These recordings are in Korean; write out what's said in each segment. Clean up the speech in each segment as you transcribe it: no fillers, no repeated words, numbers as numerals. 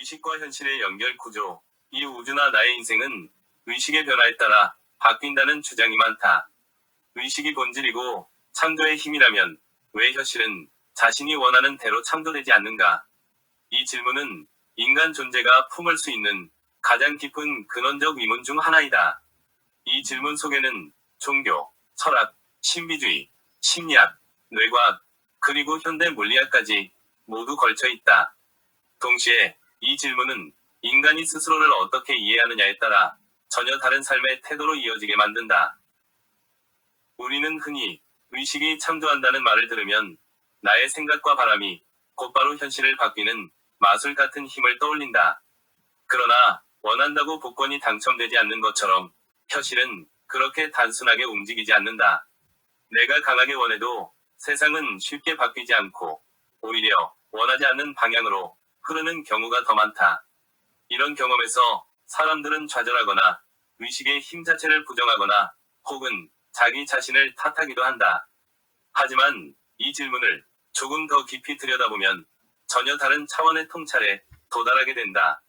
의식과 현실의 연결 구조. 이 우주나 나의 인생은 의식의 변화에 따라 바뀐다는 주장이 많다. 의식이 본질이고 창조의 힘이라면 왜 현실은 자신이 원하는 대로 창조되지 않는가? 이 질문은 인간 존재가 품을 수 있는 가장 깊은 근원적 의문 중 하나이다. 이 질문 속에는 종교, 철학, 신비주의, 심리학, 뇌과학, 그리고 현대 물리학까지 모두 걸쳐 있다. 동시에 이 질문은 인간이 스스로를 어떻게 이해하느냐에 따라 전혀 다른 삶의 태도로 이어지게 만든다. 우리는 흔히 의식이 창조한다는 말을 들으면 나의 생각과 바람이 곧바로 현실을 바뀌는 마술 같은 힘을 떠올린다. 그러나 원한다고 복권이 당첨되지 않는 것처럼 현실은 그렇게 단순하게 움직이지 않는다. 내가 강하게 원해도 세상은 쉽게 바뀌지 않고 오히려 원하지 않는 방향으로 흐르는 경우가 더 많다. 이런 경험에서 사람들은 좌절하거나 의식의 힘 자체를 부정하거나 혹은 자기 자신을 탓하기도 한다. 하지만 이 질문을 조금 더 깊이 들여다보면 전혀 다른 차원의 통찰에 도달하게 된다.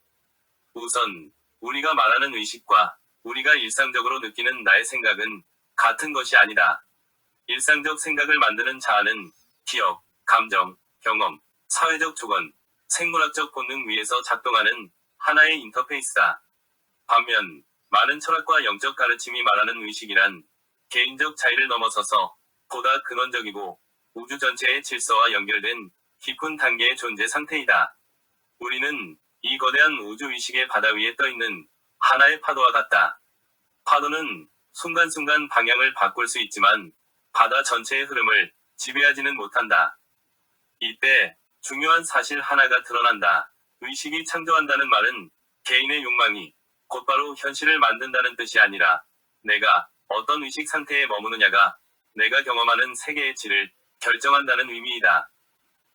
우선 우리가 말하는 의식과 우리가 일상적으로 느끼는 나의 생각은 같은 것이 아니다. 일상적 생각을 만드는 자아는 기억, 감정, 경험, 사회적 조건, 생물학적 본능 위에서 작동하는 하나의 인터페이스다. 반면 많은 철학과 영적 가르침이 말하는 의식이란 개인적 차이를 넘어서서 보다 근원적이고 우주 전체의 질서와 연결된 깊은 단계의 존재 상태이다. 우리는 이 거대한 우주의식의 바다 위에 떠있는 하나의 파도와 같다. 파도는 순간순간 방향을 바꿀 수 있지만 바다 전체의 흐름을 지배하지는 못한다. 이때 중요한 사실 하나가 드러난다. 의식이 창조한다는 말은 개인의 욕망이 곧바로 현실을 만든다는 뜻이 아니라 내가 어떤 의식 상태에 머무느냐가 내가 경험하는 세계의 질을 결정한다는 의미이다.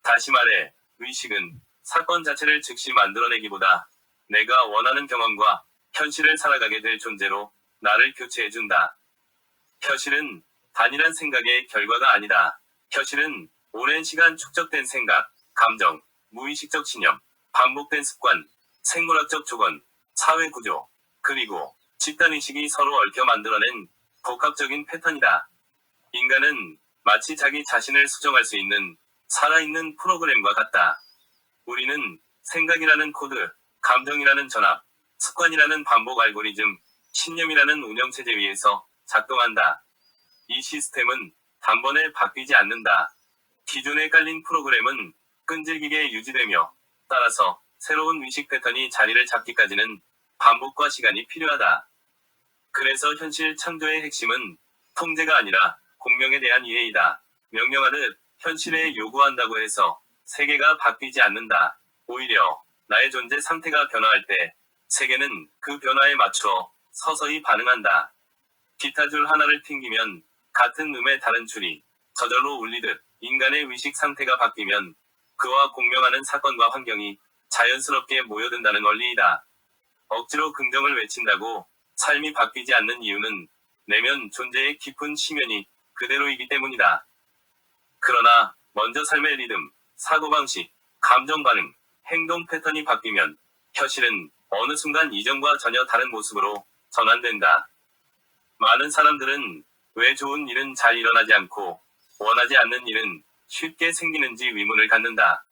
다시 말해, 의식은 사건 자체를 즉시 만들어내기보다 내가 원하는 경험과 현실을 살아가게 될 존재로 나를 교체해준다. 현실은 단일한 생각의 결과가 아니다. 현실은 오랜 시간 축적된 생각, 감정, 무의식적 신념, 반복된 습관, 생물학적 조건, 사회 구조, 그리고 집단의식이 서로 얽혀 만들어낸 복합적인 패턴이다. 인간은 마치 자기 자신을 수정할 수 있는 살아있는 프로그램과 같다. 우리는 생각이라는 코드, 감정이라는 전압, 습관이라는 반복 알고리즘, 신념이라는 운영체제 위에서 작동한다. 이 시스템은 단번에 바뀌지 않는다. 기존에 깔린 프로그램은 끈질기게 유지되며 따라서 새로운 의식 패턴이 자리를 잡기까지는 반복과 시간이 필요하다. 그래서 현실 창조의 핵심은 통제가 아니라 공명에 대한 이해이다. 명령하듯 현실에 요구한다고 해서 세계가 바뀌지 않는다. 오히려 나의 존재 상태가 변화할 때 세계는 그 변화에 맞춰 서서히 반응한다. 기타 줄 하나를 튕기면 같은 음의 다른 줄이 저절로 울리듯 인간의 의식 상태가 바뀌면 그와 공명하는 사건과 환경이 자연스럽게 모여든다는 원리이다. 억지로 긍정을 외친다고 삶이 바뀌지 않는 이유는 내면 존재의 깊은 심연이 그대로이기 때문이다. 그러나 먼저 삶의 리듬, 사고방식, 감정 반응, 행동 패턴이 바뀌면 현실은 어느 순간 이전과 전혀 다른 모습으로 전환된다. 많은 사람들은 왜 좋은 일은 잘 일어나지 않고 원하지 않는 일은 쉽게 생기는지 의문을 갖는다.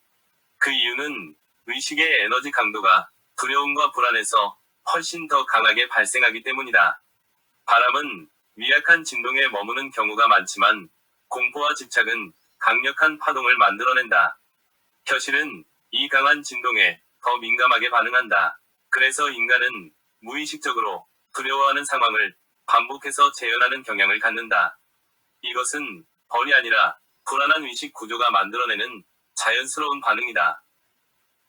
그 이유는 의식의 에너지 강도가 두려움과 불안에서 훨씬 더 강하게 발생하기 때문이다. 바람은 미약한 진동에 머무는 경우가 많지만 공포와 집착은 강력한 파동을 만들어낸다. 현실은 이 강한 진동에 더 민감하게 반응한다. 그래서 인간은 무의식적으로 두려워하는 상황을 반복해서 재현하는 경향을 갖는다. 이것은 벌이 아니라 불안한 의식 구조가 만들어내는 자연스러운 반응이다.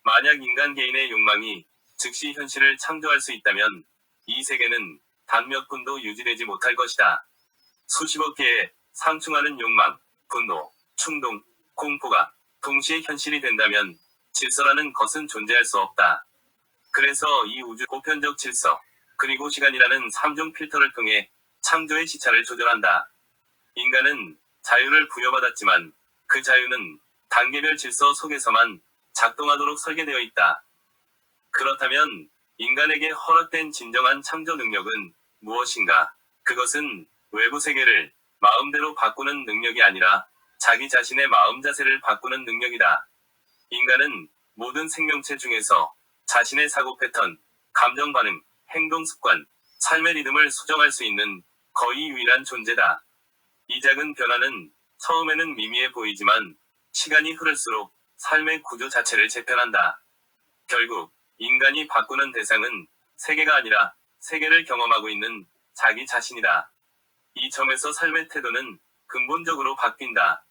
만약 인간 개인의 욕망이 즉시 현실을 창조할 수 있다면 이 세계는 단 몇 분도 유지되지 못할 것이다. 수십억 개의 상충하는 욕망, 분노, 충동, 공포가 동시에 현실이 된다면 질서라는 것은 존재할 수 없다. 그래서 이 우주 보편적 질서, 그리고 시간이라는 3중 필터를 통해 창조의 시차를 조절한다. 인간은 자유를 부여받았지만 그 자유는 단계별 질서 속에서만 작동하도록 설계되어 있다. 그렇다면 인간에게 허락된 진정한 창조 능력은 무엇인가? 그것은 외부 세계를 마음대로 바꾸는 능력이 아니라 자기 자신의 마음 자세를 바꾸는 능력이다. 인간은 모든 생명체 중에서 자신의 사고 패턴, 감정 반응, 행동 습관, 삶의 리듬을 수정할 수 있는 거의 유일한 존재다. 이 작은 변화는 처음에는 미미해 보이지만 시간이 흐를수록 삶의 구조 자체를 재편한다. 결국 인간이 바꾸는 대상은 세계가 아니라 세계를 경험하고 있는 자기 자신이다. 이 점에서 삶의 태도는 근본적으로 바뀐다.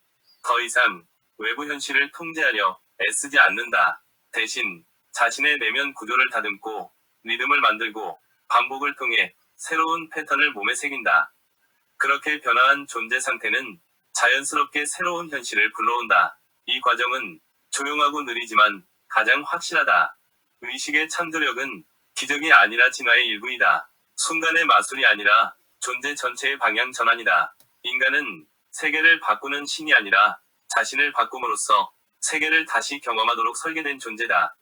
더 이상 외부 현실을 통제하려 애쓰지 않는다. 대신 자신의 내면 구조를 다듬고 리듬을 만들고 반복을 통해 새로운 패턴을 몸에 새긴다. 그렇게 변화한 존재 상태는 자연스럽게 새로운 현실을 불러온다. 이 과정은 조용하고 느리지만 가장 확실하다. 의식의 창조력은 기적이 아니라 진화의 일부이다. 순간의 마술이 아니라 존재 전체의 방향 전환이다. 인간은 세계를 바꾸는 신이 아니라 자신을 바꿈으로써 세계를 다시 경험하도록 설계된 존재다.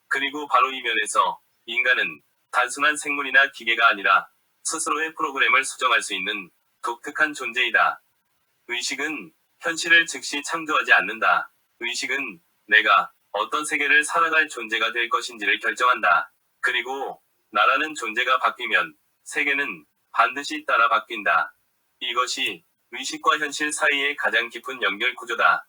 그리고 바로 이 면에서 인간은 단순한 생물이나 기계가 아니라 스스로의 프로그램을 수정할 수 있는 독특한 존재이다. 의식은 현실을 즉시 창조하지 않는다. 의식은 내가 어떤 세계를 살아갈 존재가 될 것인지를 결정한다. 그리고 나라는 존재가 바뀌면 세계는 반드시 따라 바뀐다. 이것이 의식과 현실 사이의 가장 깊은 연결 구조다.